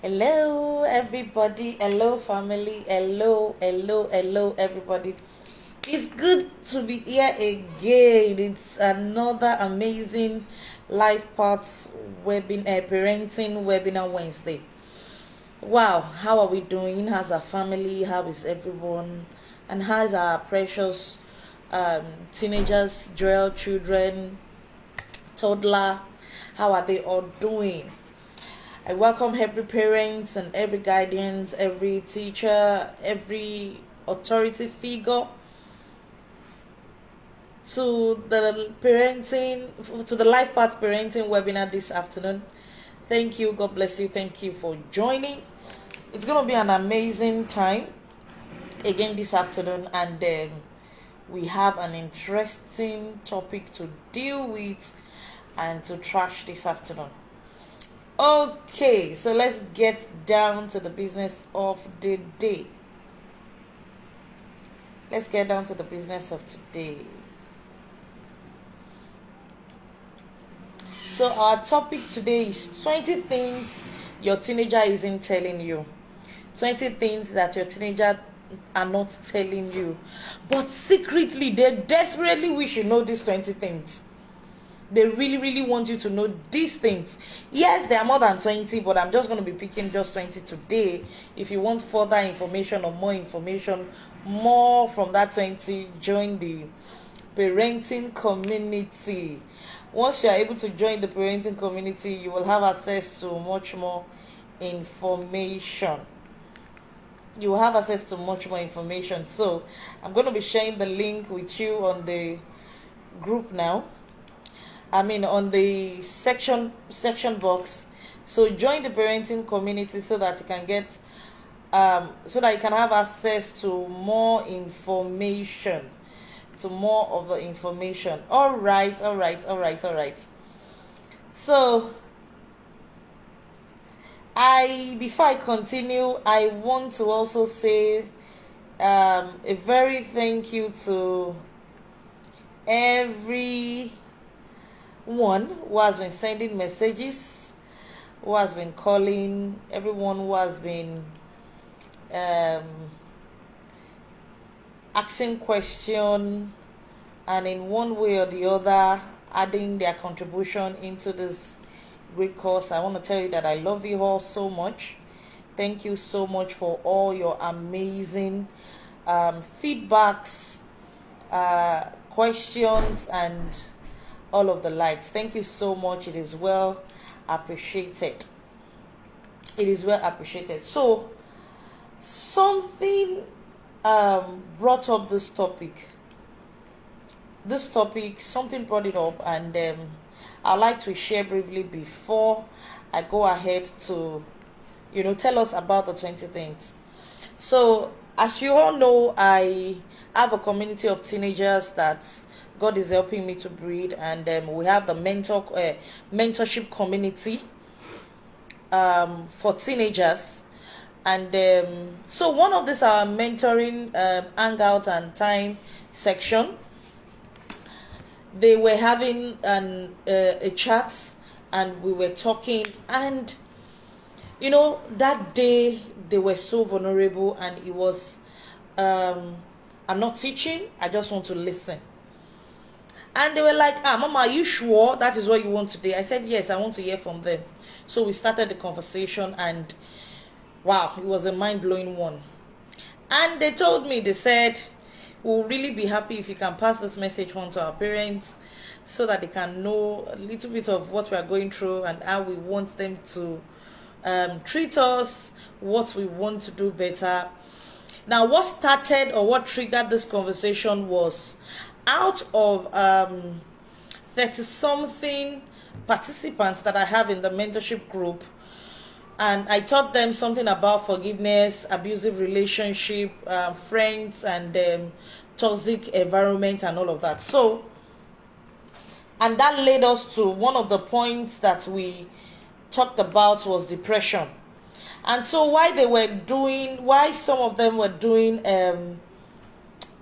Hello, everybody. Hello, family. Hello, everybody. It's good to be here again. It's another amazing life paths webinar, parenting webinar Wednesday. Wow, how are we doing? How's our family? How is everyone? And how's our precious teenagers, Joel children, toddler? How are they all doing? I welcome every parent and every guardian, every teacher, every authority figure to the Life Path Parenting webinar this afternoon. Thank you. God bless you. Thank you for joining. It's going to be an amazing time again this afternoon, and we have an interesting topic to deal with and to trash this afternoon. Okay, so let's get down to the business of the day. Let's get down to the business of today. So our topic today is 20 things your teenager isn't telling you. 20 things that your teenager are not telling you, but secretly they desperately wish you know these 20 things. They really want you to know these things. Yes, there are more than 20, but I'm just going to be picking just 20 today. If you want further information or more information, more from that 20, join the parenting community. Once you are able to join the parenting community, you will have access to much more information. You will have access to much more information. So I'm going to be sharing the link with you on the group now. On the section box. So join the parenting community so that you can get so that you can have access to more information, to more of the information. All right. So before I continue, I want to also say a very thank you to everyone who has been sending messages, who has been calling, everyone who has been asking questions, and in one way or the other adding their contribution into this great course. I want to tell you that I love you all so much. Thank you so much for all your amazing feedbacks, questions, and all of the likes. Thank you so much. It is well appreciated. So something brought up this topic. Something brought it up, and I'd like to share briefly before I go ahead to tell us about the 20 things. So as you all know, I have a community of teenagers that God is helping me to breed, and we have the mentorship community for teenagers, and so one of these are mentoring hangout and time section. They were having a chat, and we were talking, and that day they were so vulnerable, and it was I'm not teaching, I just want to listen. And they were like, Mama, are you sure that is what you want today? I said, yes, I want to hear from them. So we started the conversation, and wow, it was a mind-blowing one. And they told me, they said, we'll really be happy if you can pass this message on to our parents so that they can know a little bit of what we are going through and how we want them to treat us, what we want to do better. Now, what started or what triggered this conversation was out of 30-something participants that I have in the mentorship group, and I taught them something about forgiveness, abusive relationship, friends, and toxic environment, and all of that. So, and that led us to one of the points that we talked about was depression. And so why some of them were doing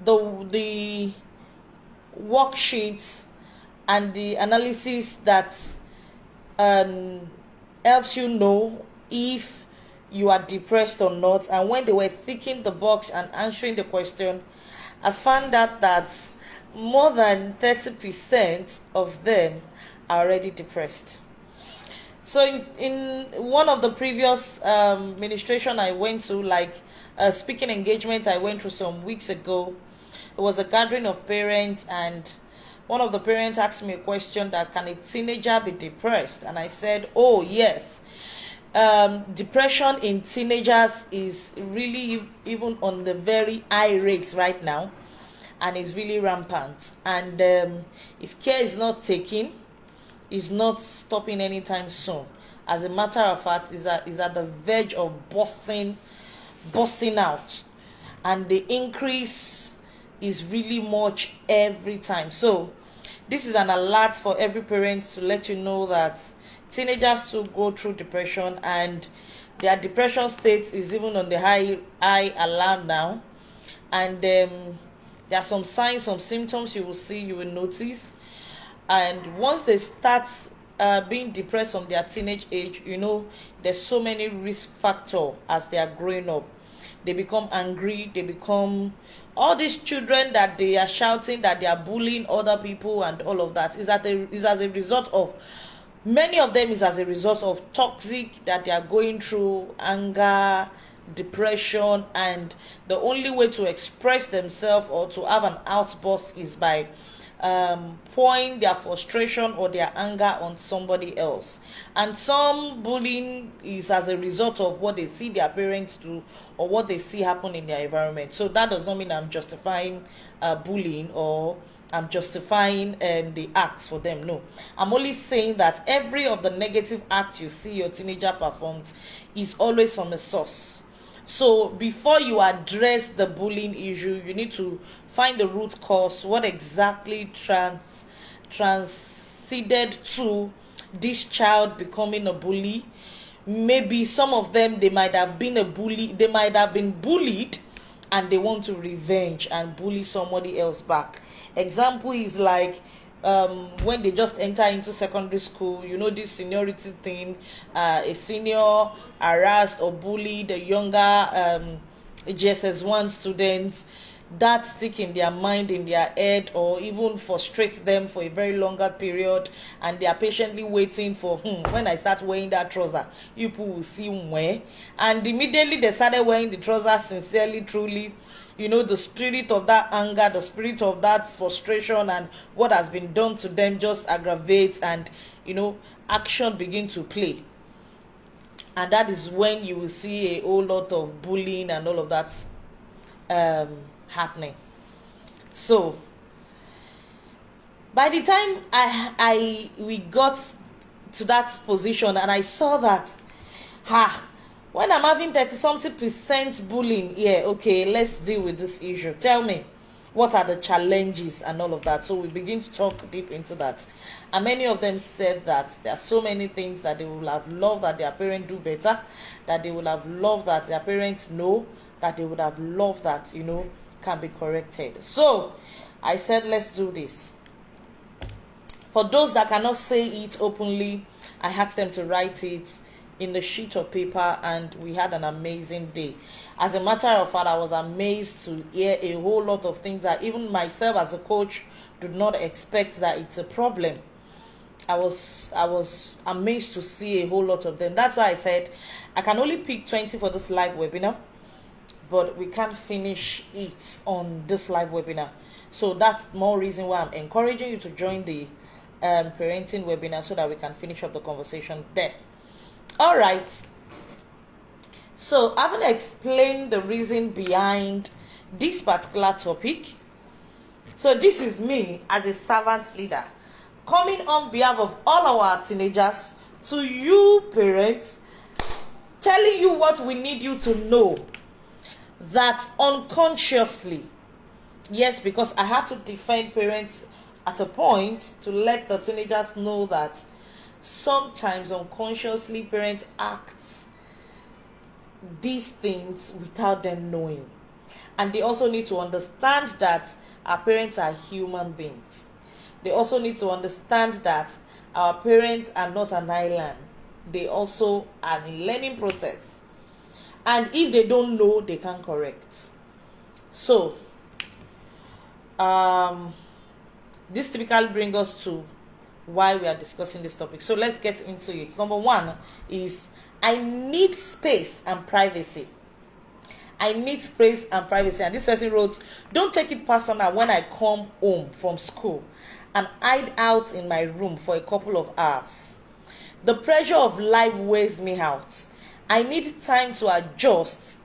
the worksheets and the analysis that helps you know if you are depressed or not. And when they were ticking the box and answering the question, I found out that more than 30% of them are already depressed. So in one of the previous ministration I went to, like a speaking engagement I went through some weeks ago, it was a gathering of parents, and one of the parents asked me a question that, can a teenager be depressed? And I said, oh yes. Depression in teenagers is really even on the very high rate right now, and it's really rampant. And if care is not taken, is not stopping anytime soon. As a matter of fact, is at the verge of busting out, and the increase is really much every time. So this is an alert for every parent to let you know that teenagers to go through depression, and their depression state is even on the high alarm now. And there are some signs, some symptoms you will notice. And once they start being depressed from their teenage age, there's so many risk factors as they are growing up. They become angry, they become all these children that they are shouting that they are bullying other people, and all of that is as a result of, many of them is as a result of toxic that they are going through, anger, depression. And the only way to express themselves or to have an outburst is by pouring their frustration or their anger on somebody else. And some bullying is as a result of what they see their parents do or what they see happen in their environment. So that does not mean I'm justifying bullying or I'm justifying the acts for them. No, I'm only saying that every of the negative acts you see your teenager performs is always from a source. So before you address the bullying issue, you need to find the root cause. What exactly transcended to this child becoming a bully? Maybe some of them, they might have been bullied, and they want to revenge and bully somebody else back. Example is like when they just enter into secondary school, this seniority thing, a senior harassed or bullied a younger GSS1 students. That stick in their mind, in their head, or even frustrate them for a very longer period, and they are patiently waiting for when I start wearing that trouser, you people will see where. And immediately they started wearing the trouser sincerely, truly, the spirit of that anger, the spirit of that frustration, and what has been done to them just aggravates, and action begin to play. And that is when you will see a whole lot of bullying and all of that happening. So by the time we got to that position, and I saw that when I'm having 30-something% bullying here, okay, let's deal with this issue. Tell me, what are the challenges and all of that? So we begin to talk deep into that, and many of them said that there are so many things that they would have loved that their parents do better, that they would have loved that their parents know, that they would have loved that can be corrected. So I said, let's do this. For those that cannot say it openly, I asked them to write it in the sheet of paper, and we had an amazing day. As a matter of fact, I was amazed to hear a whole lot of things that even myself as a coach did not expect that it's a problem. I was amazed to see a whole lot of them. That's why I said I can only pick 20 for this live webinar, but we can't finish it on this live webinar. So that's more reason why I'm encouraging you to join the parenting webinar, so that we can finish up the conversation there. All right. So having explained the reason behind this particular topic, so this is me as a servant leader coming on behalf of all our teenagers to you parents, telling you what we need you to know. That unconsciously, yes, because I had to defend parents at a point to let the teenagers know that sometimes unconsciously parents act these things without them knowing. And they also need to understand that our parents are human beings. They also need to understand that our parents are not an island. They also are in learning process. And if they don't know, they can correct. So this typically brings us to why we are discussing this topic. So let's get into it. Number one is I need space and privacy. I need space and privacy. And this person wrote, don't take it personal when I come home from school and hide out in my room for a couple of hours. The pressure of life wears me out. I need time to adjust,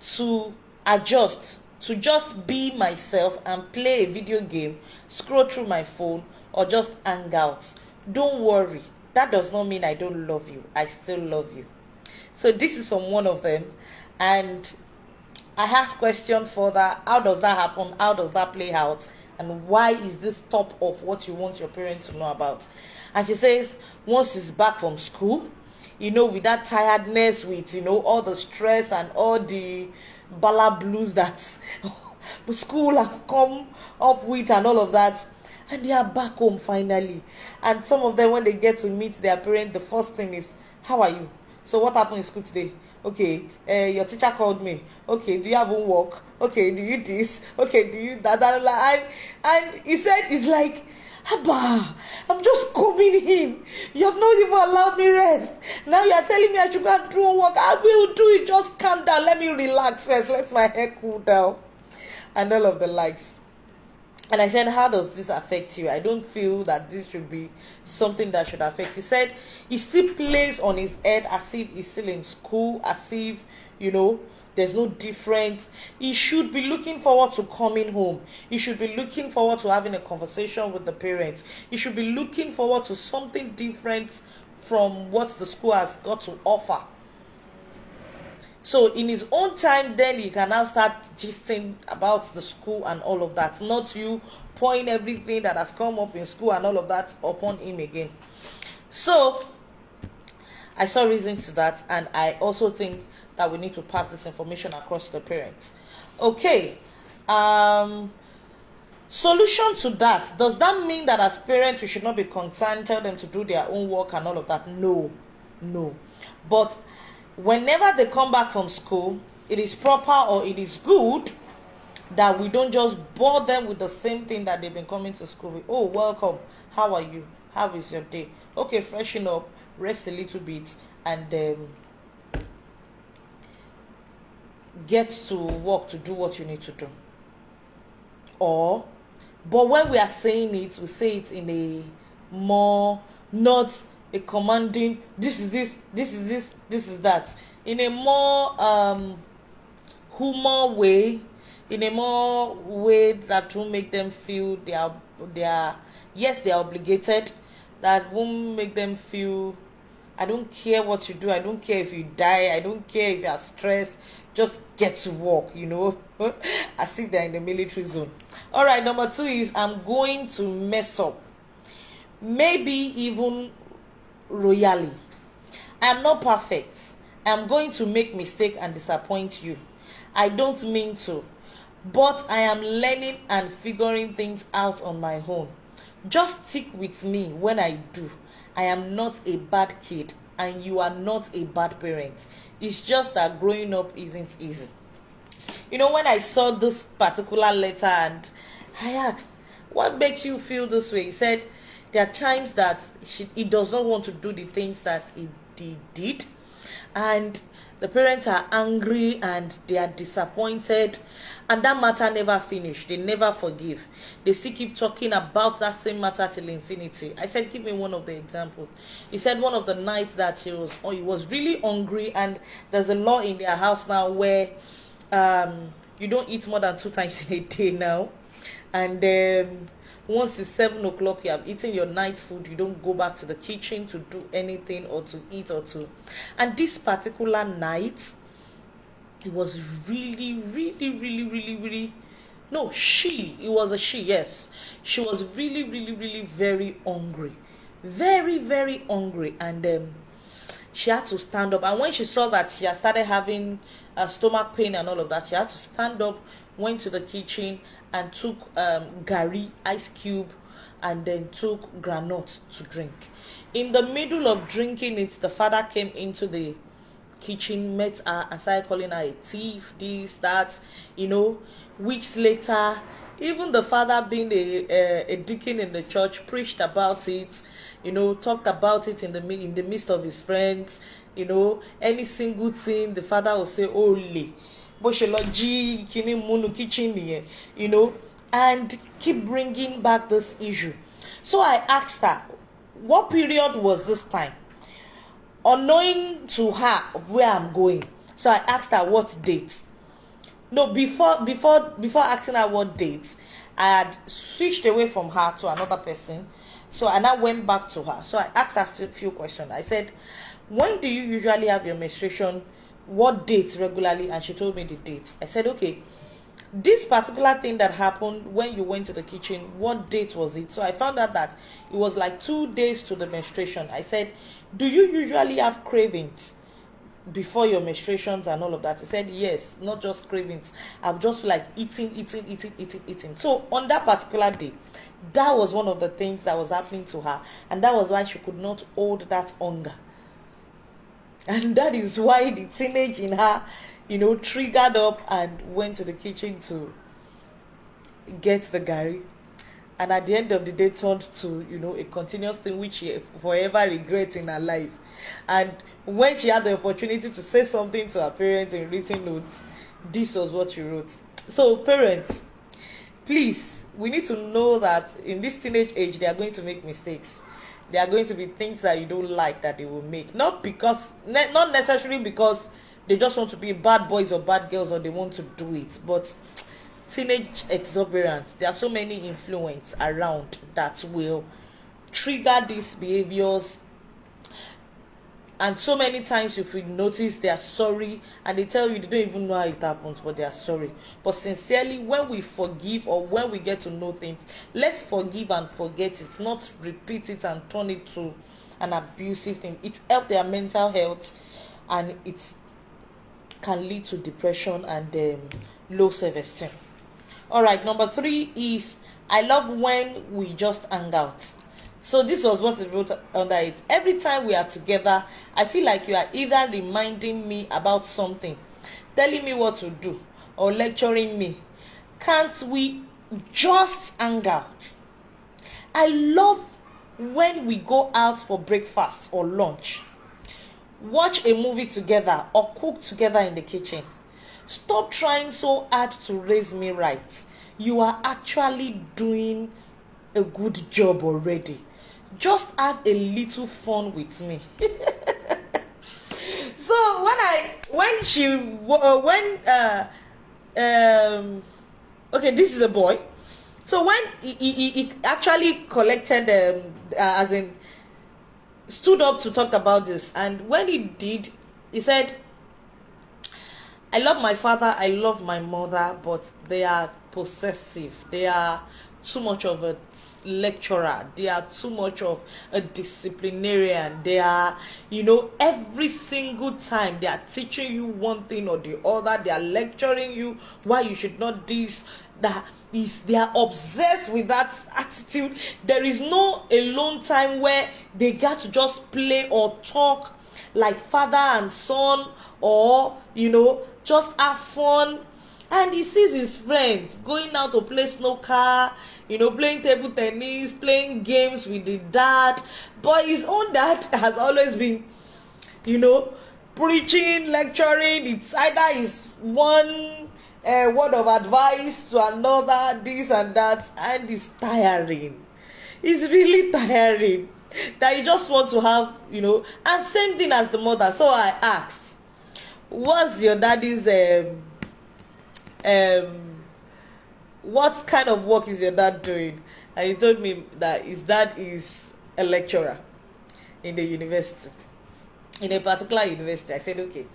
to just be myself and play a video game, scroll through my phone, or just hang out. Don't worry, that does not mean I don't love you. I still love you. So this is from one of them, and I asked question further, how does that happen? How does that play out? And why is this top of what you want your parents to know about? And she says, once she's back from school, with that tiredness, with, all the stress and all the bala blues that school have come up with and all of that, and they are back home finally. And some of them, when they get to meet their parents, the first thing is, how are you? So what happened in school today? Okay, your teacher called me. Okay, do you have homework? Okay, do you this? Okay, do you that? And he said, it's like, Abba, I'm just coming in. You have not even allowed me rest. Now you are telling me I should go and do homework. I will do it. Just calm down. Let me relax first. Let my hair cool down. And all of the likes. And I said, how does this affect you? I don't feel that this should be something that should affect. He said he still plays on his head as if he's still in school, as if, there's no difference. He should be looking forward to coming home. He should be looking forward to having a conversation with the parents. He should be looking forward to something different from what the school has got to offer. So in his own time, then he can now start gisting about the school and all of that. Not you pouring everything that has come up in school and all of that upon him again. So I saw reason to that, and I also think that we need to pass this information across to the parents. Okay. Solution to that. Does that mean that as parents we should not be concerned, tell them to do their own work and all of that? No. But whenever they come back from school, it is proper or it is good that we don't just bore them with the same thing that they've been coming to school with. Oh, welcome. How are you? How is your day? Okay, freshen up, rest a little bit, and get to work to do what you need to do. But when we are saying it, we say it in a more, not a commanding, this is this, this is this, this is that. In a more humor way, in a more way that will make them feel they are obligated, that won't make them feel, I don't care what you do, I don't care if you die, I don't care if you are stressed, just get to work, as if they're in the military zone. All right, number 2 is I'm going to mess up, maybe even royally. I am not perfect. I am going to make mistake and disappoint you. I don't mean to, but I am learning and figuring things out on my own. Just stick with me when I do. I am not a bad kid and you are not a bad parent. It's just that growing up isn't easy. When I saw this particular letter and I asked, what makes you feel this way? He said there are times that he does not want to do the things that he did, and the parents are angry and they are disappointed, and that matter never finished. They never forgive. They still keep talking about that same matter till infinity. I said, give me one of the examples. He said one of the nights that he was really hungry, and there's a law in their house now where you don't eat more than 2 times in a day now, and once it's 7 o'clock, you have eaten your night food, you don't go back to the kitchen to do anything or to eat or to. And this particular night, it was really, really, really, really, really. No, it was a she, yes. She was really, really, really very hungry. Very, very hungry. And she had to stand up. And when she saw that she had started having stomach pain and all of that, she had to stand up, went to the kitchen and took gari, ice cube, and then took granite to drink. In the middle of drinking it, the father came into the kitchen, met her and started calling her a thief, this, that, you know. Weeks later, even the father, being a deacon in the church, preached about it, you know, talked about it in the midst of his friends, you know. Any single thing, the father will say, "Ole, bó ṣe lọ jí kíní múnú kitchen nìyẹn," you know, and keep bringing back this issue. So I asked her, what period was this time? Unknowing to her where I'm going. So I asked her what date. No, before asking her what date, I had switched away from her to another person. So I now went back to her. So I asked her a few questions. I said, when do you usually have your menstruation? What dates regularly? And she told me the dates. I said, okay, this particular thing that happened when you went to the kitchen, what date was it? So I found out that it was like 2 days to the menstruation. I said, do you usually have cravings before your menstruations and all of that? He said, yes, not just cravings. I'm just like eating. So on that particular day, that was one of the things that was happening to her, and that was why she could not hold that hunger. And that is why the teenage in her, you know, triggered up and went to the kitchen to get the gari. And at the end of the day turned to, you know, a continuous thing which she forever regrets in her life. And when she had the opportunity to say something to her parents in written notes, this was what she wrote. So parents, please, we need to know that in this teenage age, they are going to make mistakes. There are going to be things that you don't like that they will make. Not necessarily because they just want to be bad boys or bad girls or they want to do it, but teenage exuberance. There are so many influence around that will trigger these behaviors. And so many times, if you notice, they are sorry and they tell you they don't even know how it happens, but they are sorry. But sincerely, when we forgive or when we get to know things, let's forgive and forget it, not repeat it and turn it to an abusive thing. It helps their mental health, and it can lead to depression and low self-esteem. All right, number 3 is, I love when we just hang out. So this was what it wrote under it. Every time we are together, I feel like you are either reminding me about something, telling me what to do, or lecturing me. Can't we just hang out? I love when we go out for breakfast or lunch, watch a movie together, or cook together in the kitchen. Stop trying so hard to raise me right. You are actually doing a good job already. Just have a little fun with me. So okay, this is a boy. So when he actually collected as in stood up to talk about this, and when he did, he said, I love my father, I love my mother, but they are possessive. They are too much of a lecturer. They are too much of a disciplinarian. They are, you know, every single time they are teaching you one thing or the other. They are lecturing you why you should not this, that. They are obsessed with that attitude. There is no alone time where they get to just play or talk like father and son, or, you know, just have fun. And he sees his friends going out to play snooker, you know, playing table tennis, playing games with the dad. But his own dad has always been, you know, preaching, lecturing. It's either is one word of advice to another, this and that, and it's tiring. It's really tiring that you just want to have, you know. And same thing as the mother. So I asked, what's your daddy's what kind of work is your dad doing? And he told me that his dad is a lecturer in the university, in a particular university. I said, okay,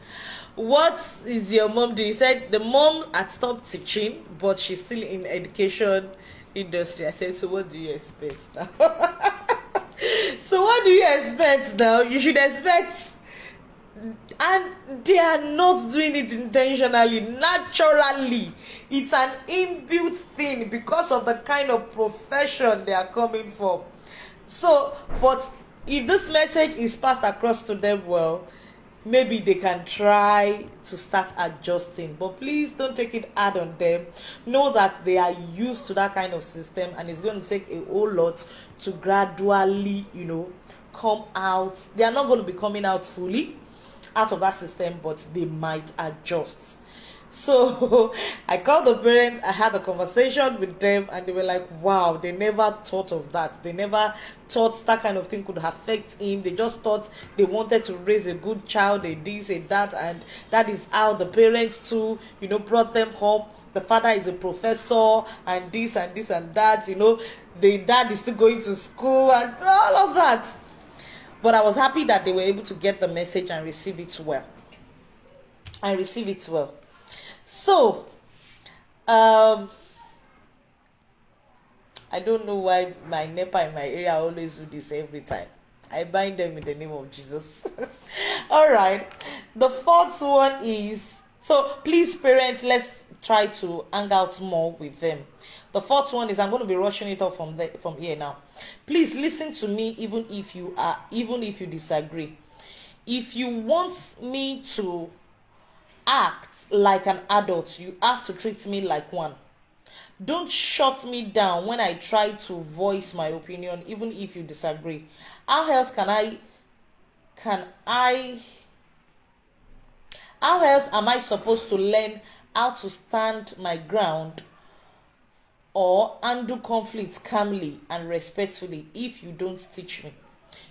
what is your mom doing? He said the mom had stopped teaching, but she's still in education industry. I said, so what do you expect now? So what do you expect now? You should expect. And they are not doing it intentionally, naturally. It's an inbuilt thing because of the kind of profession they are coming from. So, but if this message is passed across to them well, maybe they can try to start adjusting. But please don't take it hard on them. Know that they are used to that kind of system, and it's going to take a whole lot to gradually, come out. They are not going to be coming out fully out of that system, but they might adjust. So I called the parents, I had a conversation with them, and they were like, wow, they never thought of that. They never thought that kind of thing could affect him. They just thought they wanted to raise a good child, a this, a that, and that is how the parents too, brought them up. The father is a professor, and this and this and that, the dad is still going to school and all of that. But I was happy that they were able to get the message and receive it well. So, I don't know why my NEPA in my area always do this every time. I bind them in the name of Jesus. All right. The fourth one is, so please parents, let's try to hang out more with them. The fourth one is, I'm going to be rushing it off from here now. Please listen to me even if you disagree. If you want me to act like an adult, you have to treat me like one. Don't shut me down when I try to voice my opinion, even if you disagree. How else am I supposed to learn how to stand my ground or handle conflicts calmly and respectfully if you don't teach me?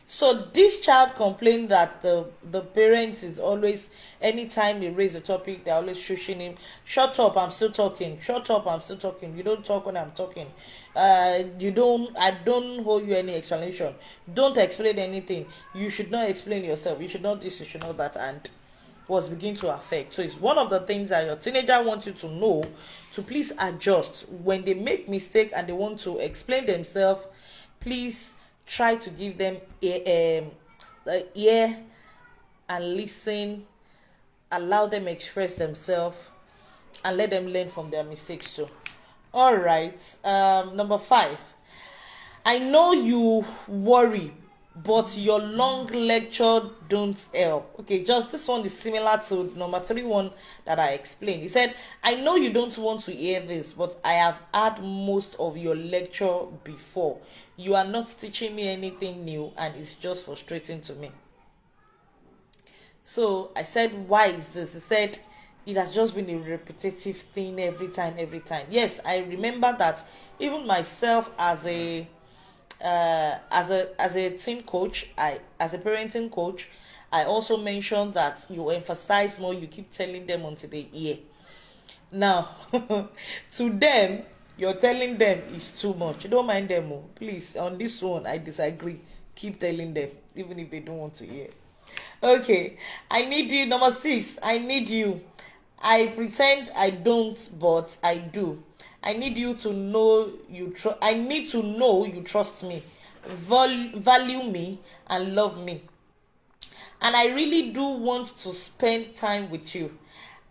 So this child complained that the parents is always, anytime they raise a topic, they're always shushing him. Shut up, I'm still talking. Shut up, I'm still talking. You don't talk when I'm talking. I don't owe you any explanation. Don't explain anything. You should not explain yourself. You should not this, you should not that, and was beginning to affect. So it's one of the things that your teenager wants you to know, to please adjust. When they make mistake and they want to explain themselves, please try to give them the ear and listen, allow them express themselves, and let them learn from their mistakes too. All right. Number 5. I know you worry, but your long lecture don't help. Okay, just this one is similar to number 3 one that I explained. He said, I know you don't want to hear this, but I have had most of your lecture before. You are not teaching me anything new, and it's just frustrating to me. So I said, why is this? He said, it has just been a repetitive thing every time. Yes, I remember that even myself as a teen coach, as a parenting coach, I also mentioned that you emphasize more, you keep telling them until they hear. Now, to them, you're telling them is too much. You don't mind them, please. On this one, I disagree. Keep telling them, even if they don't want to hear. Okay, I need you. Number 6, I need you. I pretend I don't, but I do. I need you to know I need to know you trust me, value me, and love me. And I really do want to spend time with you.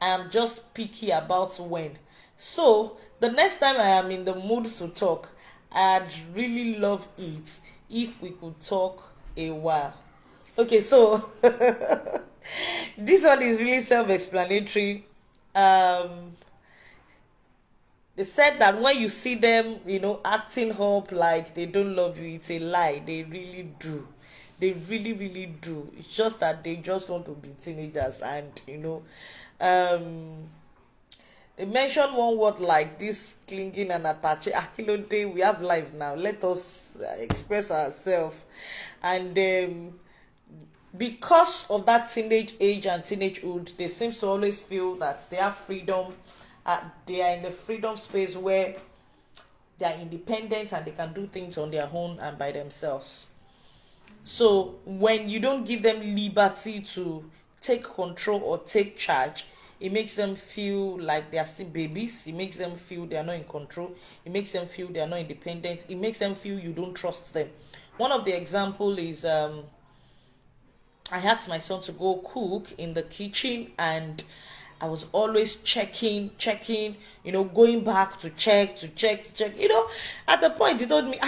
I'm just picky about when. So the next time I am in the mood to talk, I'd really love it if we could talk a while. Okay, so this one is really self-explanatory. They said that when you see them, acting up like they don't love you, it's a lie. They really do. They really, really do. It's just that they just want to be teenagers, and they mentioned one word like this, clinging and attaching. Akilode, we have life now. Let us express ourselves. And because of that teenage age and teenagehood, they seem to always feel that they have freedom. They are in the freedom space where they are independent and they can do things on their own and by themselves. So when you don't give them liberty to take control or take charge, it makes them feel like they are still babies. It makes them feel they are not in control. It makes them feel they are not independent. It makes them feel you don't trust them. One of the examples is I asked my son to go cook in the kitchen, and I was always checking, going back to check. At the point he told me,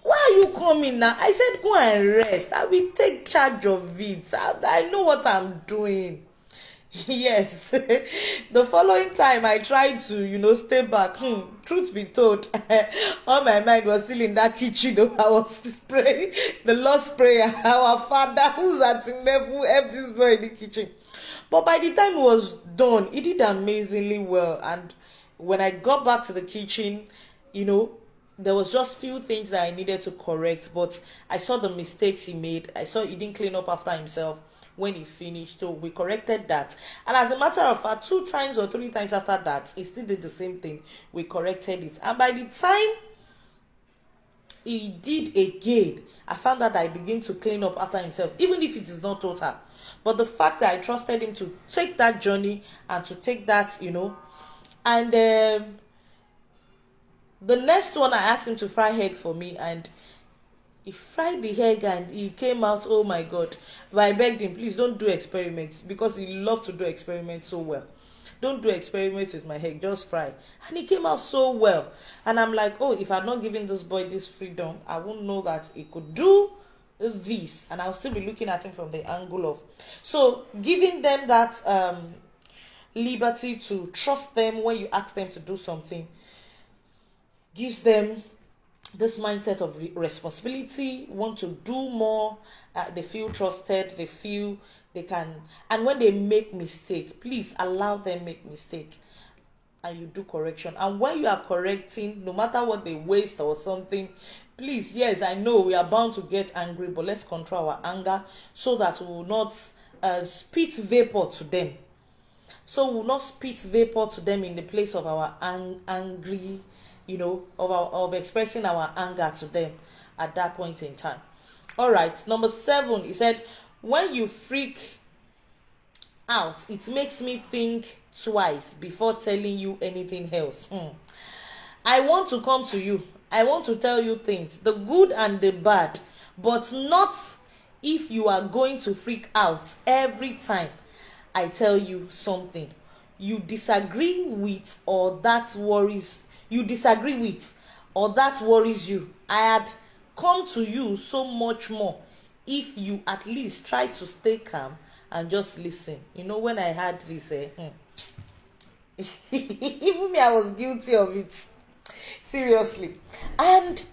why are you coming now? I said, go and rest. I will take charge of it. I know what I'm doing. Yes. The following time I tried to, stay back. Truth be told, all my mind was still in that kitchen. I was praying the Lord's Prayer. Our Father who's at in level, help this boy in the kitchen. But by the time it was done, he did amazingly well. And when I got back to the kitchen, there was just few things that I needed to correct. But I saw the mistakes he made. I saw he didn't clean up after himself when he finished, so we corrected that. And as a matter of fact, 2 times or 3 times after that, he still did the same thing. We corrected it, and by the time he did again, I found that I began to clean up after himself, even if it is not total. But the fact that I trusted him to take that journey and to take that, and the next one, I asked him to fry egg for me, and he fried the egg and he came out, oh my God. But I begged him, please don't do experiments, because he loves to do experiments so well. Don't do experiments with my egg, just fry. And he came out so well. And I'm like, oh, if I'm not giving this boy this freedom, I won't know that he could do this. And I'll still be looking at him from the angle of. So giving them that liberty to trust them when you ask them to do something gives them this mindset of responsibility, want to do more. They feel trusted, they feel they can. And when they make mistake, please allow them make mistake, and you do correction. And when you are correcting, no matter what they waste or something, please, yes, I know we are bound to get angry, but let's control our anger so that we will not spit vapor to them. So we will not spit vapor to them in the place of our angry, of expressing our anger to them at that point in time. All right, number 7, he said, when you freak out, it makes me think twice before telling you anything else. I want to come to you. I want to tell you things, the good and the bad, but not if you are going to freak out every time I tell you something you disagree with or that worries you. I had come to you so much more if you at least try to stay calm and just listen. When I had this, even me, I was guilty of it. Seriously. And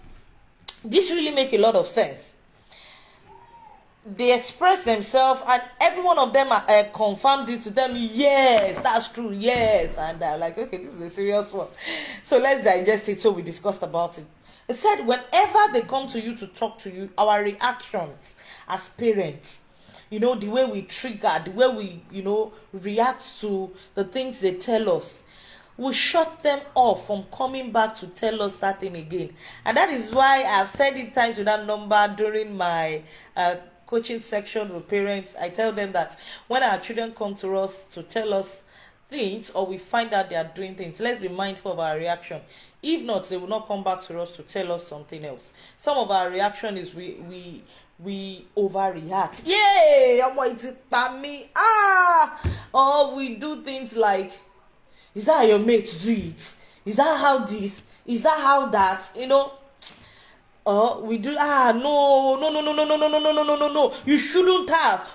this really make a lot of sense. They express themselves, and every one of them confirmed it to them. Yes, that's true. Yes. And I'm like, okay, this is a serious one. So let's digest it. So we discussed about it. It said, whenever they come to you to talk to you, our reactions as parents, the way we trigger, the way we, react to the things they tell us, we shut them off from coming back to tell us that thing again. And that is why I've said it times with that number during my coaching section with parents. I tell them that when our children come to us to tell us things, or we find out they are doing things, let's be mindful of our reaction. If not, they will not come back to us to tell us something else. Some of our reaction is we overreact. Yay! I'm waiting for me. Or we do things like, is that how your mates do it? Is that how this? Is that how that? We do no. You shouldn't have.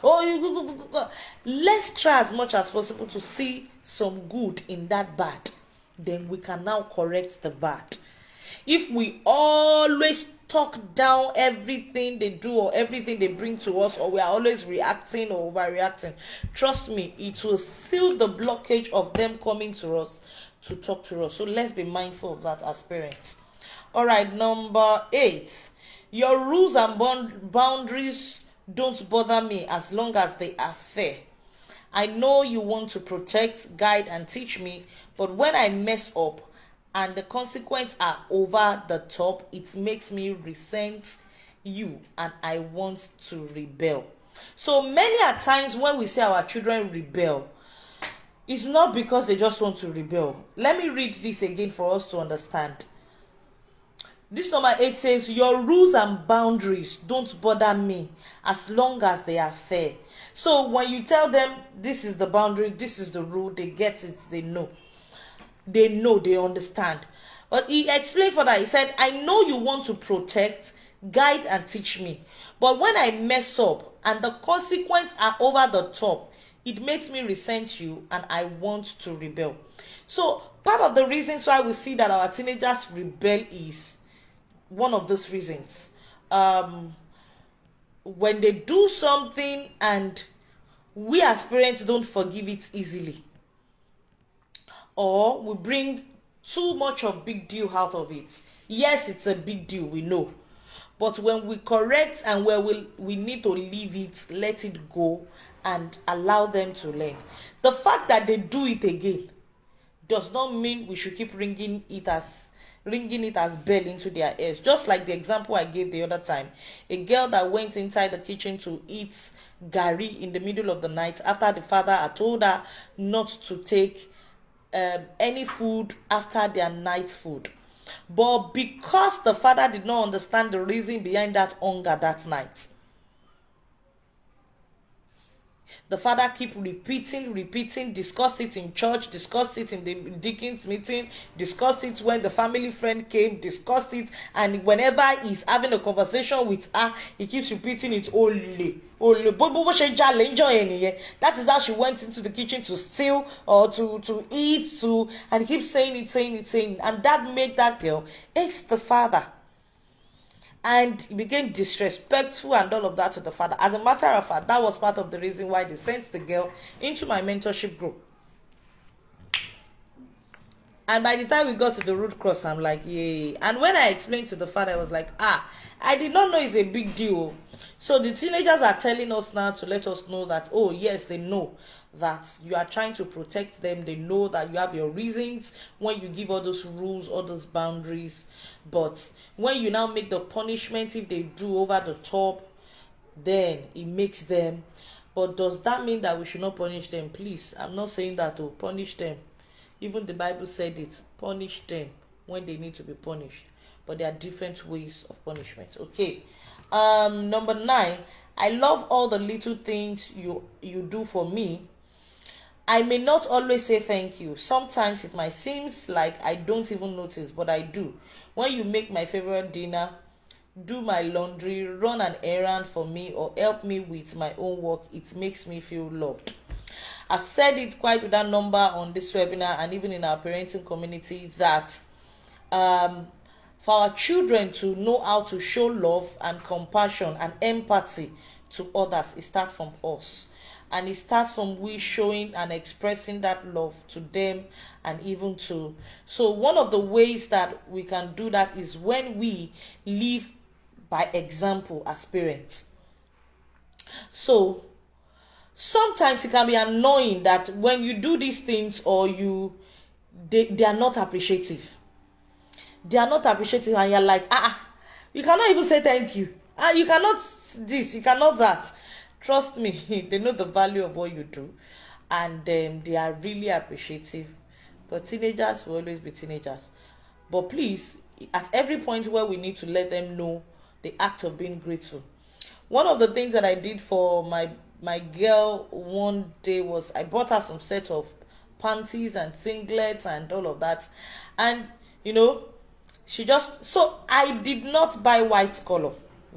Let's try as much as possible to see some good in that bad. Then we can now correct the bad. If we always talk down everything they do or everything they bring to us, or we are always reacting or overreacting, trust me, it will seal the blockage of them coming to us to talk to us. So let's be mindful of that as parents. All right, number 8. Your rules and boundaries don't bother me as long as they are fair. I know you want to protect, guide, and teach me, but when I mess up and the consequences are over the top, it makes me resent you and I want to rebel. So many a times when we say our children rebel, it's not because they just want to rebel. Let me read this again for us to understand. This number 8 says, your rules and boundaries don't bother me as long as they are fair. So when you tell them this is the boundary, this is the rule, they get it, they know, they understand. But he explained further, he said, I know you want to protect, guide and teach me. But when I mess up and the consequences are over the top, it makes me resent you and I want to rebel. So part of the reasons why we see that our teenagers rebel is one of those reasons. When they do something and we as parents don't forgive it easily, or we bring too much of big deal out of it. Yes, it's a big deal, we know. But when we correct and where we need to leave it, let it go and allow them to learn. The fact that they do it again does not mean we should keep ringing it as bell into their ears. Just like the example I gave the other time, a girl that went inside the kitchen to eat gari in the middle of the night after the father had told her not to take any food after their night food. But because the father did not understand the reason behind that hunger that night, the father keep repeating, discussed it in church, discussed it in the deacon's meeting, discussed it when the family friend came, discussed it, and whenever he's having a conversation with her, he keeps repeating it only. That is how she went into the kitchen to steal or to eat, and he keeps saying it, and that made that girl hate the father. And he became disrespectful and all of that to the father. As a matter of fact, that was part of the reason why they sent the girl into my mentorship group. And by the time we got to the root cross, I'm like, yay. And when I explained to the father, I was like, I did not know it's a big deal. So the teenagers are telling us now to let us know that, oh yes, they know that you are trying to protect them. They know that you have your reasons when you give all those rules, all those boundaries. But when you now make the punishment, if they do over the top, then it makes them. But does that mean that we should not punish them? Please, I'm not saying that to punish them. Even the Bible said it, punish them when they need to be punished. But there are different ways of punishment. Okay. Number 9, I love all the little things you do for me. I may not always say thank you. Sometimes it might seem like I don't even notice, but I do. When you make my favorite dinner, do my laundry, run an errand for me, or help me with my own work, it makes me feel loved. I've said it quite without number on this webinar and even in our parenting community that for our children to know how to show love and compassion and empathy to others, it starts from us. And it starts from we showing and expressing that love to them and even to. So one of the ways that we can do that is when we live by example as parents. So sometimes it can be annoying that when you do these things or they are not appreciative. They are not appreciative and you're like, you cannot even say thank you. You cannot this, you cannot that. Trust me, they know the value of what you do and they are really appreciative. But teenagers will always be teenagers. But please, at every point where we need to let them know the act of being grateful. One of the things that I did for my girl one day was I bought her some set of panties and singlets and all of that. And, so I did not buy white color.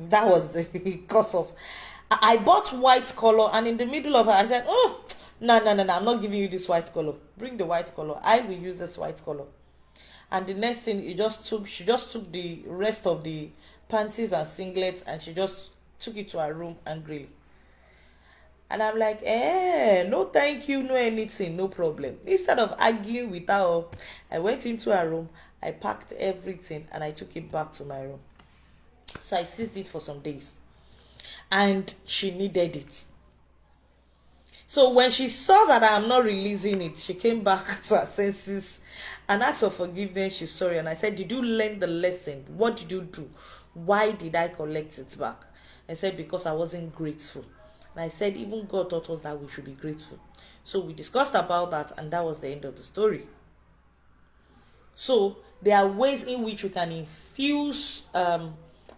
That was the cause of... I bought white color and in the middle of it, I said, no, I'm not giving you this white color. Bring the white color. I will use this white color. And the next thing, she just took the rest of the panties and singlets and she just took it to her room and grill. And I'm like, no thank you, no anything, no problem. Instead of arguing with her, I went into her room, I packed everything and I took it back to my room. So I seized it for some days. And she needed it. So when she saw that I am not releasing it, she came back to her senses and asked for forgiveness. She's sorry. And I said, did you learn the lesson? What did you do? Why did I collect it back? I said, because I wasn't grateful. And I said, even God taught us that we should be grateful. So we discussed about that and that was the end of the story. So there are ways in which we can infuse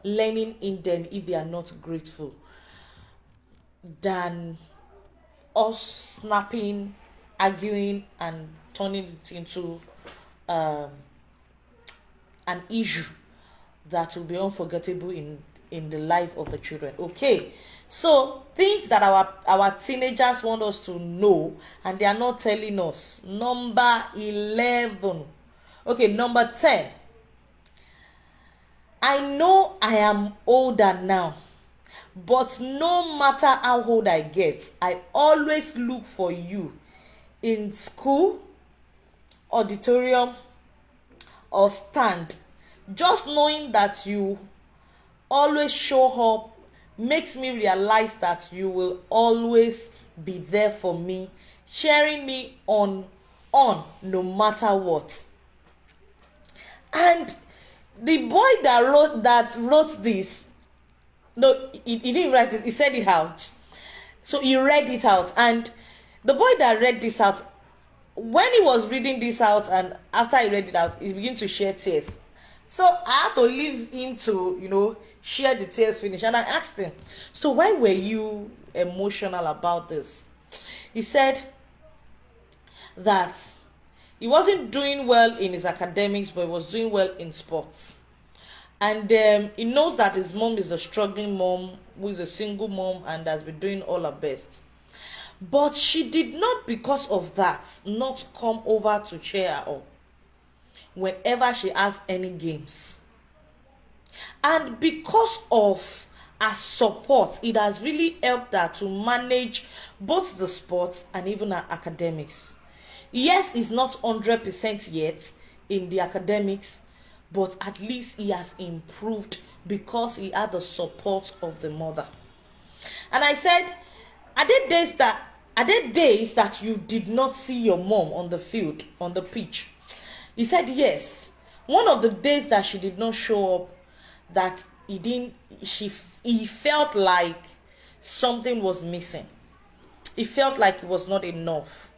learning in them if they are not grateful than us snapping, arguing and turning it into an issue that will be unforgettable in in the life of the children. Okay, so things that our teenagers want us to know and they are not telling us. Number 11. Okay, number 10. I know I am older now, but no matter how old I get, I always look for you in school, auditorium, or stand. Just knowing that you always show up makes me realize that you will always be there for me, cheering me on no matter what. And the boy that wrote this, no, he didn't write it, he said it out. So he read it out, and the boy that read this out, when he was reading this out and after he read it out, he began to shed tears. So I had to leave him to, share the tears finish. And I asked him, so why were you emotional about this? He said that he wasn't doing well in his academics, but he was doing well in sports. And he knows that his mom is a struggling mom, who is a single mom and has been doing all her best. But she did not, because of that, not come over to cheer her up whenever she has any games. And because of her support, it has really helped her to manage both the sports and even her academics. Yes, he's not 100% yet in the academics, but at least he has improved because he had the support of the mother. And I said, are there days that you did not see your mom on the field, on the pitch? He said yes. One of the days that she did not show up, that he felt like something was missing. He felt like it was not enough.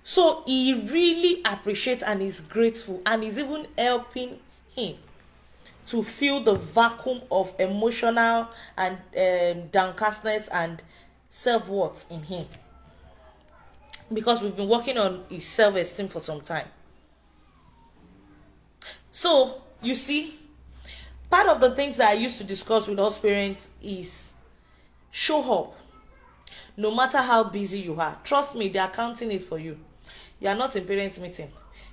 So he really appreciates and is grateful, and is even helping him to fill the vacuum of emotional and downcastness and self-worth in him, because we've been working on his self-esteem for some time. So you see, part of the things that I used to discuss with us parents is show up no matter how busy you are. Trust me, they are counting it for you. You are not in parents meeting.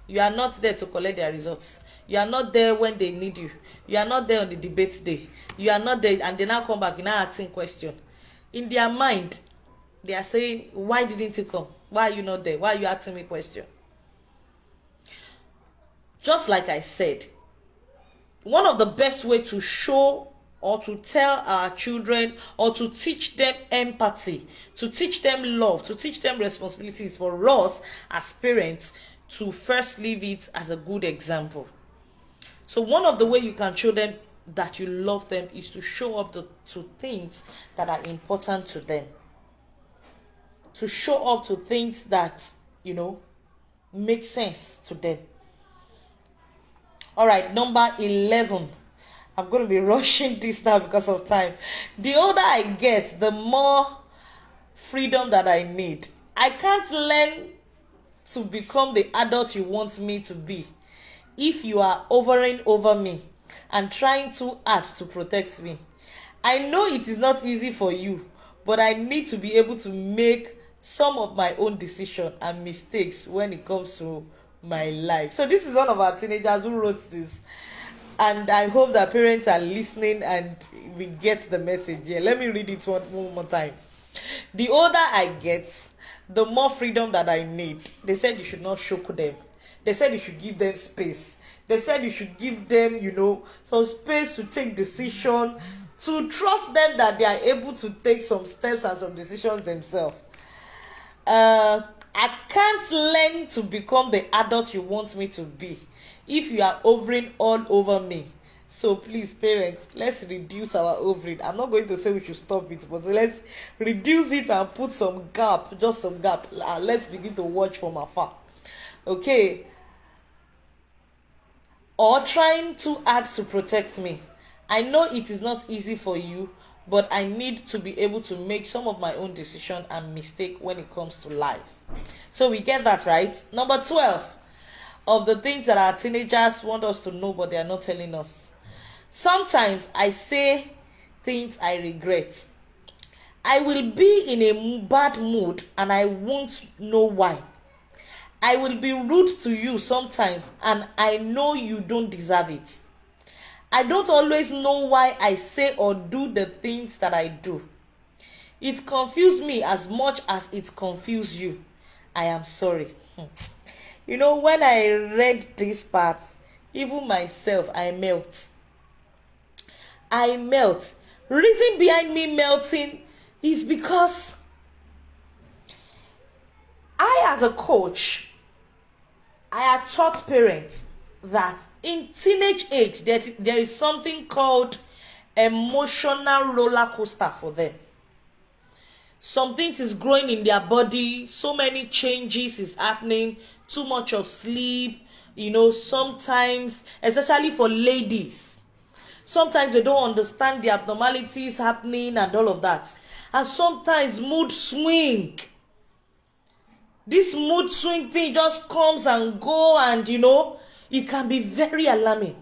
You are not there to collect their results. You are not there when they need you. You are not there on the debate day. You are not there, and they now come back, you now asking question. In their mind, they are saying, why didn't you come? Why are you not there? Why are you asking me question? Just like I said, one of the best way to show or to tell our children or to teach them empathy, to teach them love, to teach them responsibilities for us as parents to first leave it as a good example. So one of the way you can show them that you love them is to show up to things that are important to them. To show up to things that, make sense to them. All right, number 11. I'm going to be rushing this now because of time. The older I get, the more freedom that I need. I can't learn to become the adult you want me to be if you are hovering over me and trying too hard to protect me. I know it is not easy for you, but I need to be able to make some of my own decisions and mistakes when it comes to my life. So this is one of our teenagers who wrote this, and I hope that parents are listening and we get the message. Yeah, let me read it one more time. The older I get, the more freedom that I need. They said you should not shock them. They said you should give them space. They said you should give them, some space to take decision, to trust them that they are able to take some steps and some decisions themselves. I can't learn to become the adult you want me to be if you are hovering all over me. So please, parents, let's reduce our hovering. I'm not going to say we should stop it, but let's reduce it and put some gap, just some gap. Let's begin to watch from afar. Okay? Or trying too hard to protect me. I know it is not easy for you, but I need to be able to make some of my own decision and mistake when it comes to life. So we get that, right? Number 12 of the things that our teenagers want us to know, but they are not telling us. Sometimes I say things I regret. I will be in a bad mood and I won't know why. I will be rude to you sometimes and I know you don't deserve it. I don't always know why I say or do the things that I do. It confuses me as much as it confuses you. I am sorry. You know, when I read this part, even myself, I melt. I melt. Reason behind me melting is because I, as a coach, I have taught parents that in teenage age there is something called emotional roller coaster for them. Some things is growing in their body, so many changes is happening, too much of sleep, sometimes, especially for ladies, sometimes they don't understand the abnormalities happening and all of that. And sometimes mood swing. This mood swing thing just comes and go, and it can be very alarming.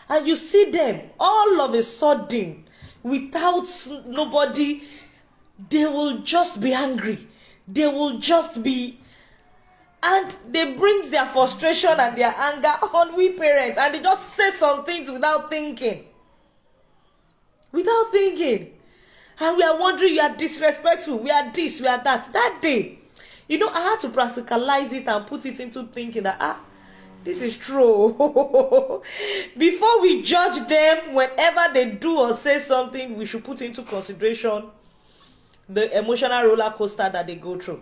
And you see them all of a sudden, without nobody, they will just be angry. They will just be, and they bring their frustration and their anger on we parents, and they just say some things without thinking. And we are wondering, you are disrespectful, we are this, we are that. That day, I had to practicalize it and put it into thinking that, this is true. Before we judge them, whenever they do or say something, we should put into consideration the emotional roller coaster that they go through,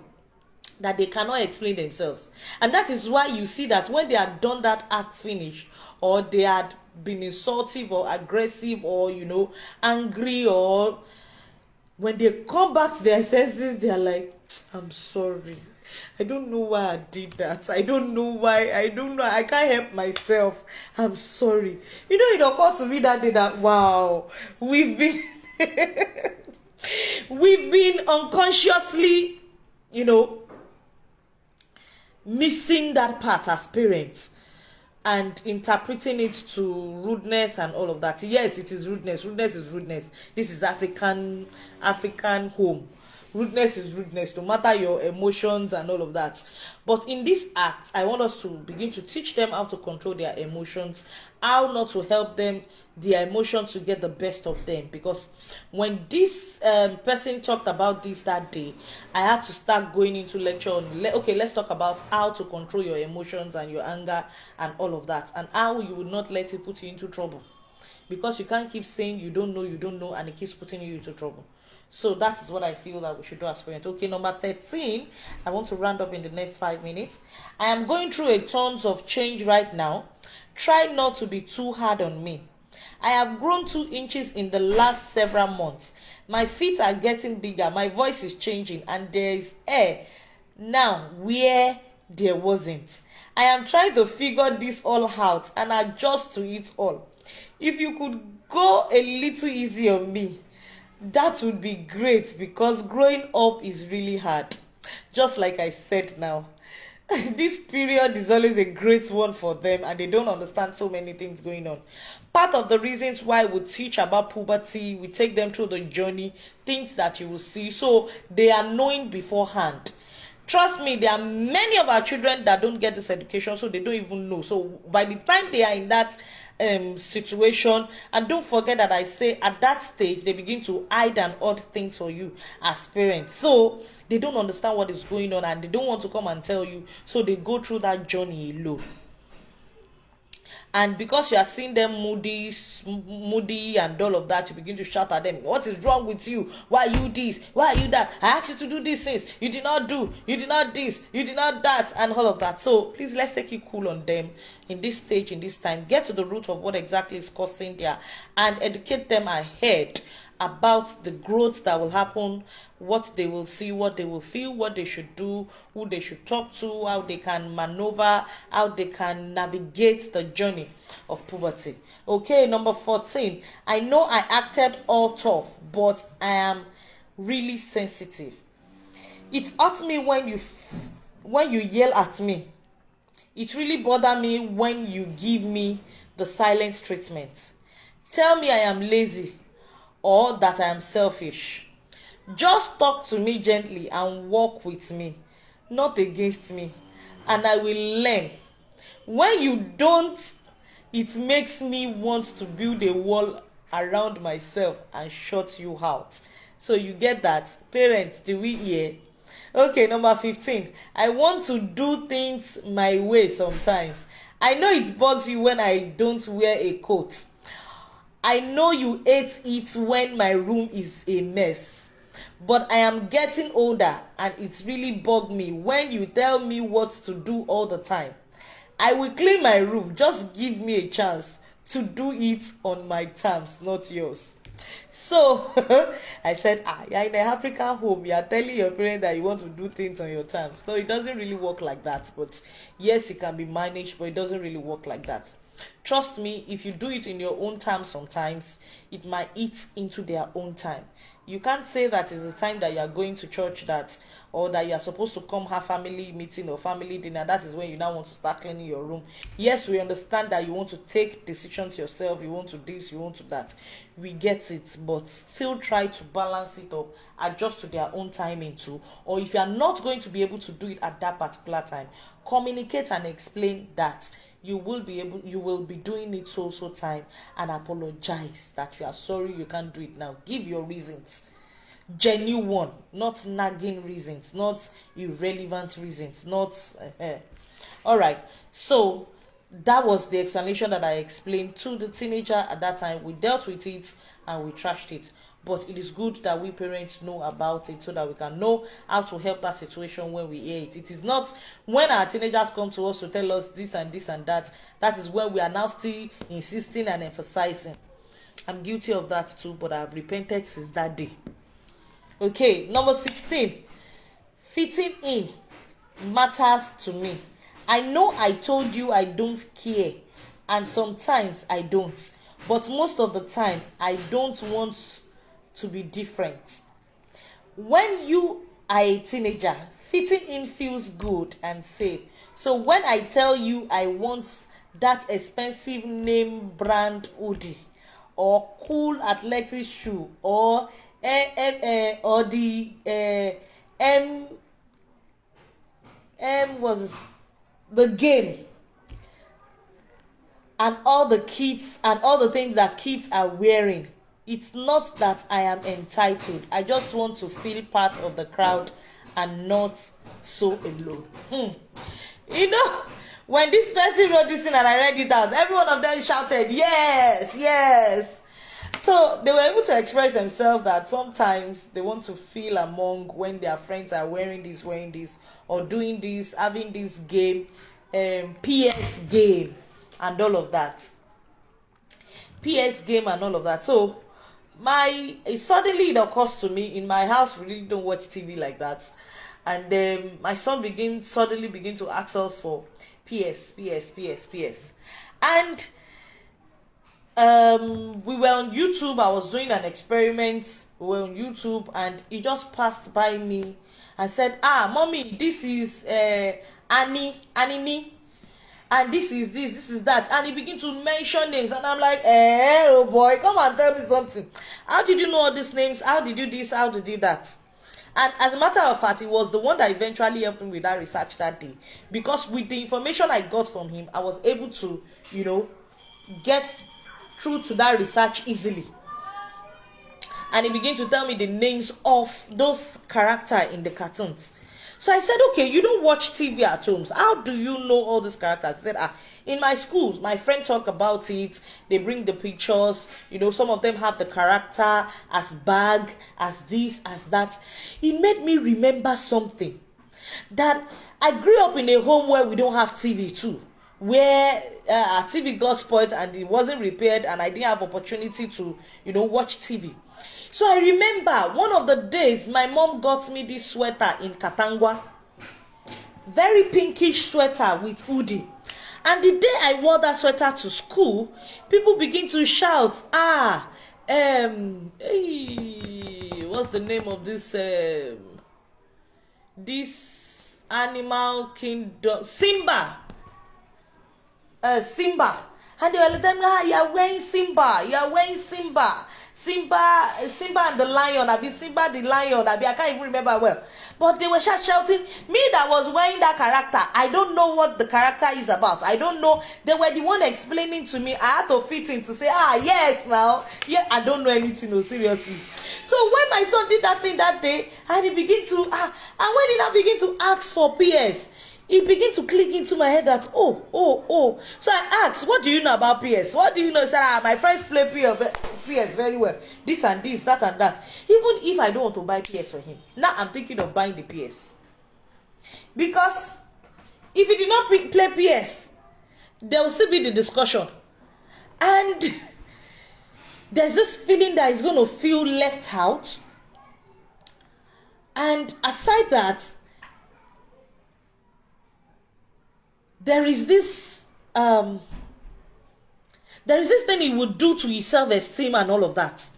that they cannot explain themselves. And that is why you see that when they had done that act finish, or they had been insultive or aggressive or angry, or when they come back to their senses, they are like, I'm sorry, I don't know why I did that, I don't know, I can't help myself, I'm sorry. It occurred to me that day that, wow, we've been unconsciously missing that part as parents and interpreting it to rudeness and all of that. Yes, it is rudeness. Rudeness is rudeness. This is African home. Rudeness is rudeness, no matter your emotions and all of that. But in this act, I want us to begin to teach them how to control their emotions, how not to help them, their emotions, to get the best of them. Because when this person talked about this that day, I had to start going into lecture on, okay, let's talk about how to control your emotions and your anger and all of that, and how you will not let it put you into trouble. Because you can't keep saying you don't know, and it keeps putting you into trouble. So that is what I feel that we should do as parents. Okay, number 13. I want to round up in the next 5 minutes. I am going through a tons of change right now. Try not to be too hard on me. I have grown 2 inches in the last several months. My feet are getting bigger. My voice is changing. And there is air now where there wasn't. I am trying to figure this all out and adjust to it all. If you could go a little easy on me, that would be great, because growing up is really hard. Just like I said now, this period is always a great one for them, and they don't understand so many things going on. Part of the reasons why we teach about puberty, we take them through the journey, things that you will see, so they are knowing beforehand. Trust me, there are many of our children that don't get this education, so they don't even know. So by the time they are in that situation, and don't forget that I say at that stage they begin to hide and odd things for you as parents, so they don't understand what is going on and they don't want to come and tell you, so they go through that journey alone. And because you are seeing them moody and all of that, you begin to shout at them, what is wrong with you? Why are you this? Why are you that? I asked you to do these things, you did not do, you did not this, you did not that, and all of that. So please, let's take it cool on them in this stage, in this time. Get to the root of what exactly is causing there, and educate them ahead about the growth that will happen, what they will see, what they will feel, what they should do, who they should talk to, how they can maneuver, how they can navigate the journey of puberty. Okay, number 14. I know I acted all tough, but I am really sensitive. It hurts me when you yell at me. It really bothers me when you give me the silent treatment. Tell me I am lazy, or that I am selfish. Just talk to me gently and walk with me, not against me, and I will learn. When you don't, it makes me want to build a wall around myself and shut you out. So you get that? Parents, do we hear? Okay, number 15. I want to do things my way sometimes. I know it bugs you when I don't wear a coat. I know you hate it when my room is a mess. But I am getting older and it's really bugged me when you tell me what to do all the time. I will clean my room. Just give me a chance to do it on my terms, not yours. So I said, you're in an African home. You are telling your parents that you want to do things on your terms. No, it doesn't really work like that. But yes, it can be managed, but it doesn't really work like that. Trust me, if you do it in your own time sometimes, it might eat into their own time. You can't say that it's the time that you are going to church that, or that you are supposed to come have family meeting or family dinner. That is when you now want to start cleaning your room. Yes, we understand that you want to take decisions yourself. You want to this, you want to that. We get it, but still try to balance it up, adjust to their own timing too. Or if you are not going to be able to do it at that particular time, communicate and explain that you will be doing it so time, and apologize that you are sorry you can't do it now. Give your reasons, genuine, not nagging reasons, not irrelevant reasons, not all right. So that was the explanation that I explained to the teenager at that time. We dealt with it and we trashed it, but it is good that we parents know about it so that we can know how to help that situation when we hear it. It is not when our teenagers come to us to tell us this and this and that, that is when we are now still insisting and emphasizing. I'm guilty of that too, but I've repented since that day. Okay, number 16. Fitting in matters to me. I know I told you I don't care, and sometimes I don't, but most of the time I don't want to be different. When you are a teenager, fitting in feels good and safe. So when I tell you I want that expensive name brand hoodie or cool athletic shoe or the was the game and all the kits and all the things that kids are wearing, it's not that I am entitled. I just want to feel part of the crowd and not so alone. You know, when this person wrote this thing and I read it out, every one of them shouted yes, yes. So they were able to express themselves that sometimes they want to feel among when their friends are wearing this, or doing this, having this game, PS game and all of that. PS game and all of that. So suddenly it occurs to me, in my house we really don't watch TV like that. And then my son suddenly begin to ask us for PS. And we were on YouTube. I was doing an experiment. We were on YouTube and he just passed by me and said, mommy, this is Annie, and this is that, and he began to mention names, and I'm like, oh boy, come and tell me something. How did you know all these names? How did you this? How did you that? And as a matter of fact, it was the one that eventually helped me with that research that day, because with the information I got from him, I was able to, get through to that research easily. And he began to tell me the names of those characters in the cartoons. So I said, okay, you don't watch TV at home. How do you know all these characters? He said, in my schools, my friend talk about it. They bring the pictures. Some of them have the character as bag, as this, as that. It made me remember something. That I grew up in a home where we don't have TV too. Where our TV got spoiled and it wasn't repaired, and I didn't have opportunity to, watch TV. So I remember one of the days my mom got me this sweater in Katangwa. Very pinkish sweater with hoodie. And the day I wore that sweater to school, people begin to shout, what's the name of this animal kingdom? Simba. And they were telling me, you are wearing Simba, you are wearing Simba. Simba and the lion, I be Simba the lion, I can't even remember well. But they were shouting, me that was wearing that character, I don't know what the character is about. I don't know. They were the one explaining to me. I had to fit in to say, yes, now. Yeah, I don't know anything, no, seriously. So when my son did that thing that day, and he began to, and when he now began to ask for PS, it began to click into my head that, oh. So I asked, what do you know about PS? What do you know? He said, my friends play PS very well. This and this, that and that. Even if I don't want to buy PS for him, now I'm thinking of buying the PS. Because if he did not play PS, there will still be the discussion. And there's this feeling that he's going to feel left out. And aside that, there is this thing he would do to his self-esteem and all of that.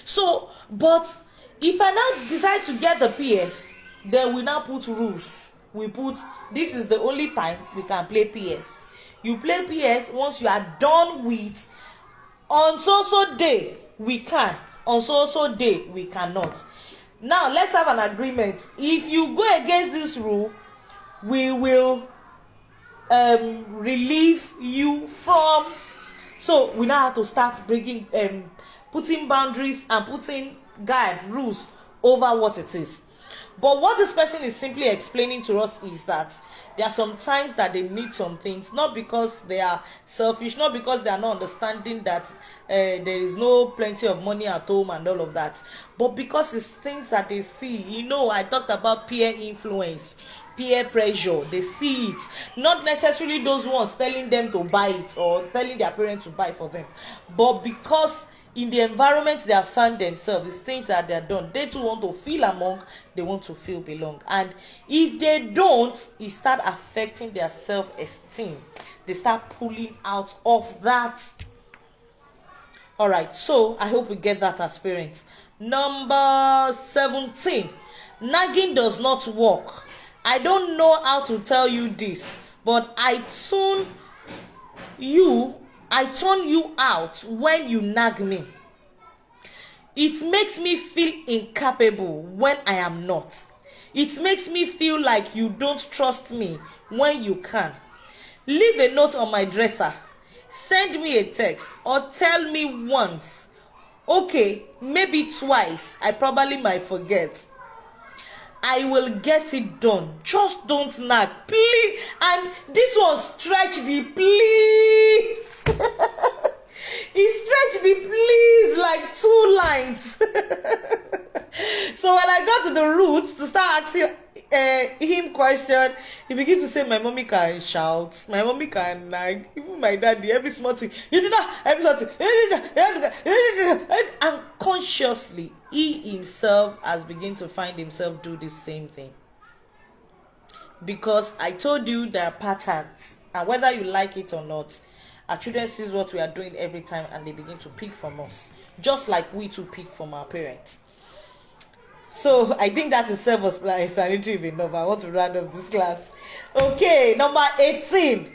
So, but if I now decide to get the PS, then we now put rules. We put, this is the only time we can play PS. You play PS once you are done with, on so day we can, on so day we cannot. Now let's have an agreement. If you go against this rule, we will relieve you from. So we now have to start bringing putting boundaries and putting rules over what it is. But what this person is simply explaining to us is that there are some times that they need some things, not because they are selfish, not because they are not understanding that there is no plenty of money at home and all of that, but because it's things that they see. I talked about peer influence, peer pressure. They see it, not necessarily those ones telling them to buy it or telling their parents to buy for them, but because in the environment they have found themselves, it's things that they are done. They too want to feel among, they want to feel belong. And if they don't, it start affecting their self-esteem. They start pulling out of that. Alright, so I hope we get that as parents. Number 17. Nagging does not work. I don't know how to tell you this, but I turn you out when you nag me. It makes me feel incapable when I am not. It makes me feel like you don't trust me when you can. Leave a note on my dresser. Send me a text or tell me once. Okay, maybe twice. I probably might forget. I will get it done. Just don't nag, please. And this was stretch the please. He stretched the please like 2 lines. So when I got to the roots to start asking him question, he began to say, my mommy can shout, my mommy can nag, even my daddy, every small thing, you did not, every small thing. And consciously, he himself has begun to find himself do the same thing. Because I told you there are patterns, and whether you like it or not, our children see what we are doing every time and they begin to pick from us, just like we too pick from our parents. So I think that is self-explanatory enough. I want to round up this class. Okay, number 18.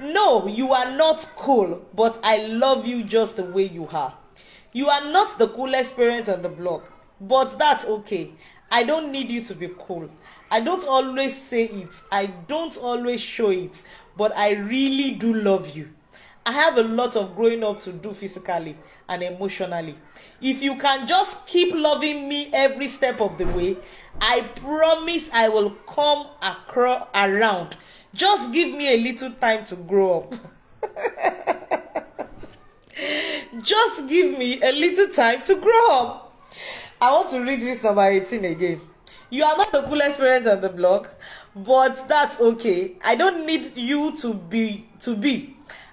No, you are not cool, but I love you just the way you are. You are not the coolest parent on the block, but that's okay. I don't need you to be cool. I don't always say it. I don't always show it, but I really do love you. I have a lot of growing up to do physically and emotionally. If you can just keep loving me every step of the way, I promise I will come around. Just give me a little time to grow up. Just give me a little time to grow up. I want to read this number 18 again. You are not the coolest parent on the block, but that's okay. I don't need you to be.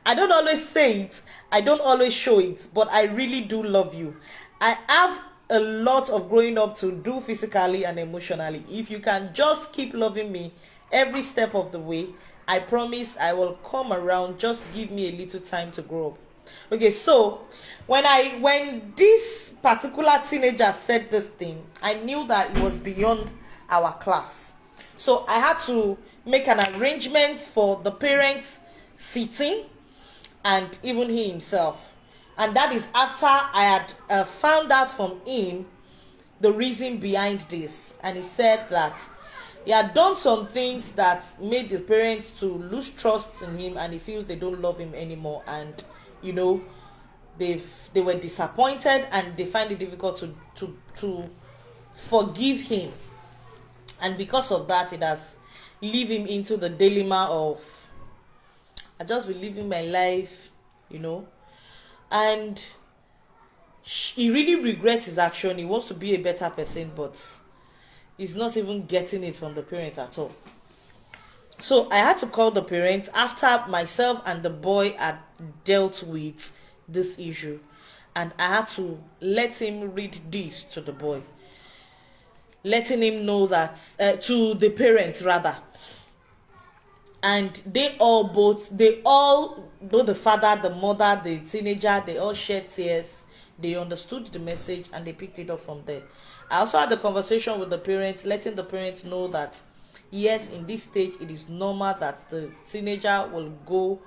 I don't always say it, I don't always show it, but I really do love you. I have a lot of growing up to do physically and emotionally. If you can just keep loving me every step of the way, I promise I will come around. Just give me a little time to grow up. Okay, so when this particular teenager said this thing, I knew that it was beyond our class. So I had to make an arrangement for the parents sitting. and even he himself. And that is after I had found out from him the reason behind this. And he said that he had done some things that made the parents to lose trust in him, and he feels they don't love him anymore. And they were disappointed, and they find it difficult to forgive him. And because of that, it has leave him into the dilemma of, I just be living my life, and he really regrets his action. He wants to be a better person, but he's not even getting it from the parents at all. So I had to call the parents after myself and the boy had dealt with this issue, and I had to let him read this to the boy, letting him know that to the parents rather. And both the father, the mother, the teenager, they all shed tears. They understood the message and they picked it up from there. I also had a conversation with the parents, letting the parents know that yes, in this stage it is normal that the teenager will go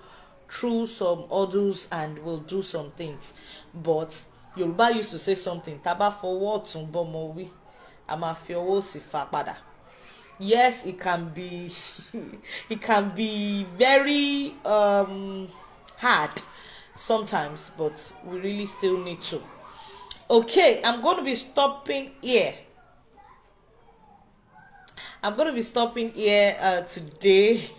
through some hurdles and will do some things. But Yoruba used to say something, taba forward tumbo mowi, ama fi owo si fa pada. Yes, it can be it can be very hard sometimes, but we really still need to. Okay, I'm going to be stopping here. Today.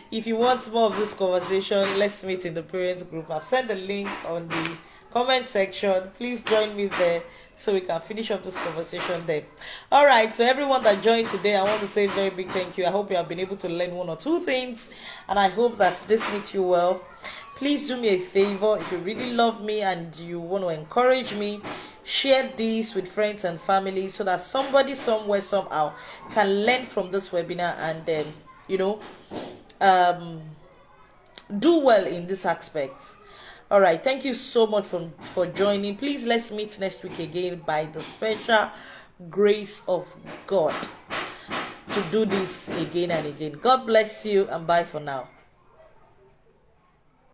If you want more of this conversation, let's meet in the parents group. I've sent the link on the comment section. Please join me there so we can finish up this conversation there. All right, so everyone that joined today, I want to say a very big thank you. I hope you have been able to learn one or two things, and I hope that this meets you well. Please do me a favor. If you really love me and you want to encourage me, share this with friends and family so that somebody somewhere somehow can learn from this webinar and do well in this aspect. All right, thank you so much for joining. Please, let's meet next week again by the special grace of God to do this again and again. God bless you, and bye for now.